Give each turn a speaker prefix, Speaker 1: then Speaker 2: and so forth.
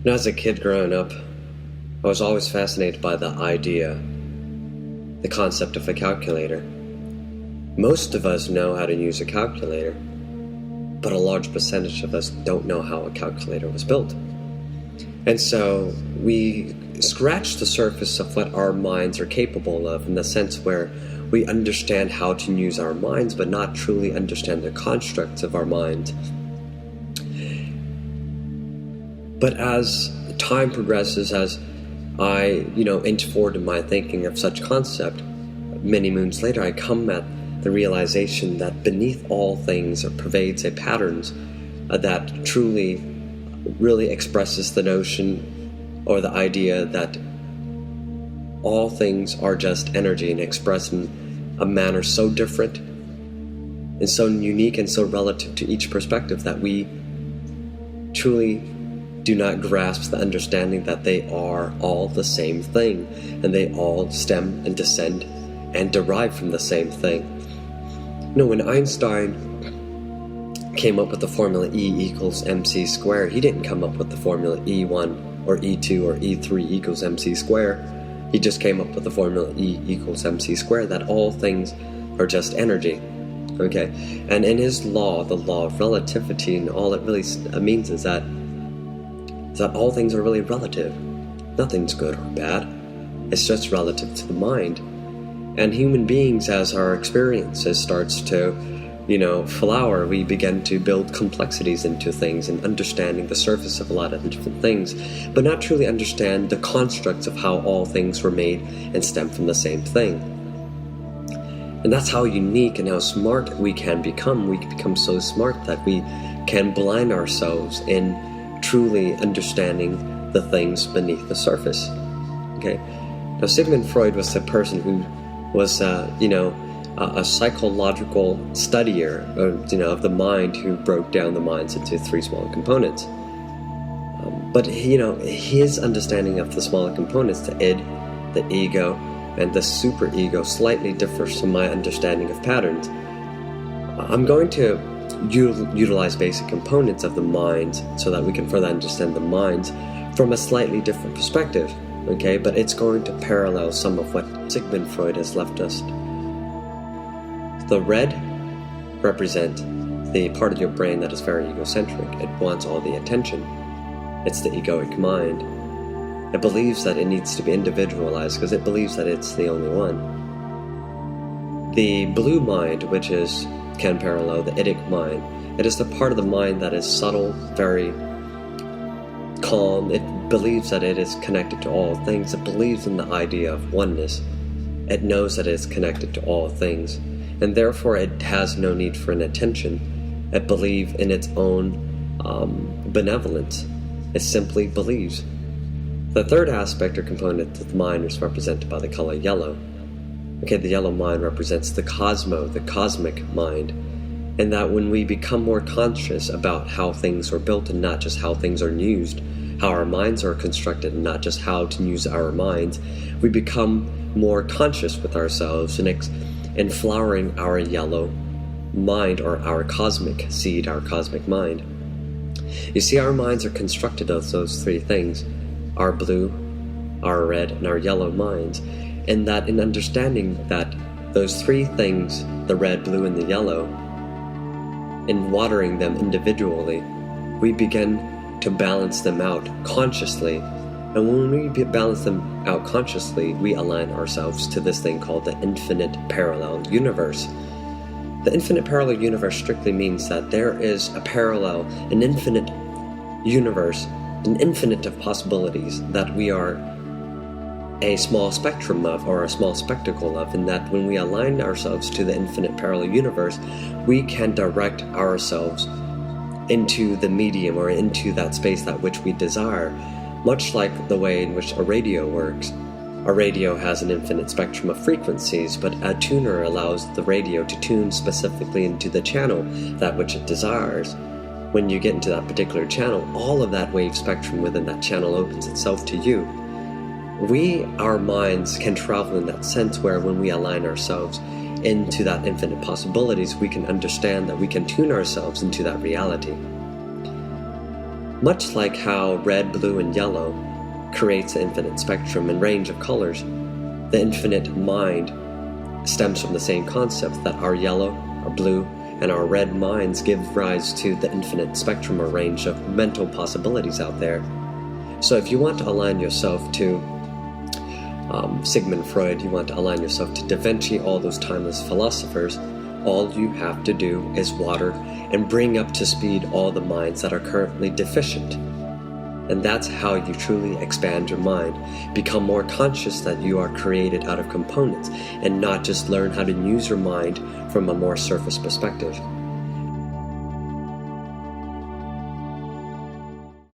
Speaker 1: As a kid growing up, I was always fascinated by the idea, the concept of a calculator. Most of us know how to use a calculator, but a large percentage of us don't know how a calculator was built. And so we scratch the surface of what our minds are capable of, in the sense where we understand how to use our minds, but not truly understand the constructs of our minds. But as time progresses, as I, inch forward in my thinking of such concept, many moons later, I come at the realization that beneath all things pervades a patterns that truly, really expresses the notion or the idea that all things are just energy and expressed in a manner so different and so unique and so relative to each perspective that we truly do not grasp the understanding that they are all the same thing, and they all stem and descend and derive from the same thing. When Einstein came up with the formula E equals mc squared, he didn't come up with the formula E1 or E2 or E3 equals mc squared. He just came up with the formula E equals mc squared, that all things are just energy. Okay, and in his law, the law of relativity, and all it really means is that all things are really relative. Nothing's good or bad. It's just relative to the mind. And human beings, as our experiences starts to, flower, we begin to build complexities into things and understanding the surface of a lot of different things, but not truly understand the constructs of how all things were made and stem from the same thing. And that's how unique and how smart we can become. We can become so smart that we can blind ourselves in truly understanding the things beneath the surface. Okay. Now, Sigmund Freud was the person who was, a psychological studier, of the mind, who broke down the minds into three small components. But his understanding of the smaller components, the id, the ego, and the superego, slightly differs from my understanding of patterns. I'm going to utilize basic components of the mind so that we can further understand the minds from a slightly different perspective, okay? But it's going to parallel some of what Sigmund Freud has left us. The red represent the part of your brain that is very egocentric. It wants all the attention. It's the egoic mind. It believes that it needs to be individualized because it believes that it's the only one. The blue mind, which can parallel the idic mind. It is the part of the mind that is subtle, very calm. It believes that it is connected to all things. It believes in the idea of oneness. It knows that it is connected to all things, and therefore it has no need for an attention. It believes in its own benevolence. It simply believes. The third aspect or component of the mind is represented by the color yellow. Okay, the yellow mind represents the cosmic mind, and that when we become more conscious about how things are built and not just how things are used, how our minds are constructed and not just how to use our minds, we become more conscious with ourselves and flowering our yellow mind, or our cosmic seed, our cosmic mind. You see, our minds are constructed of those three things, our blue, our red, and our yellow minds. And that in understanding that those three things, the red, blue, and the yellow, in watering them individually, we begin to balance them out consciously. And when we balance them out consciously, we align ourselves to this thing called the infinite parallel universe. The infinite parallel universe strictly means that there is a parallel, an infinite universe, an infinite of possibilities that we are a small spectrum of, or a small spectacle of, and that when we align ourselves to the infinite parallel universe, we can direct ourselves into the medium or into that space that which we desire, much like the way in which a radio works. A radio has an infinite spectrum of frequencies, but a tuner allows the radio to tune specifically into the channel that which it desires. When you get into that particular channel, all of that wave spectrum within that channel opens itself to you. Our minds can travel in that sense where when we align ourselves into that infinite possibilities, we can understand that we can tune ourselves into that reality. Much like how red, blue, and yellow creates an infinite spectrum and range of colors, the infinite mind stems from the same concept that our yellow, our blue, and our red minds give rise to the infinite spectrum or range of mental possibilities out there. So if you want to align yourself to Sigmund Freud, you want to align yourself to Da Vinci, all those timeless philosophers, all you have to do is water and bring up to speed all the minds that are currently deficient. And that's how you truly expand your mind. Become more conscious that you are created out of components and not just learn how to use your mind from a more surface perspective.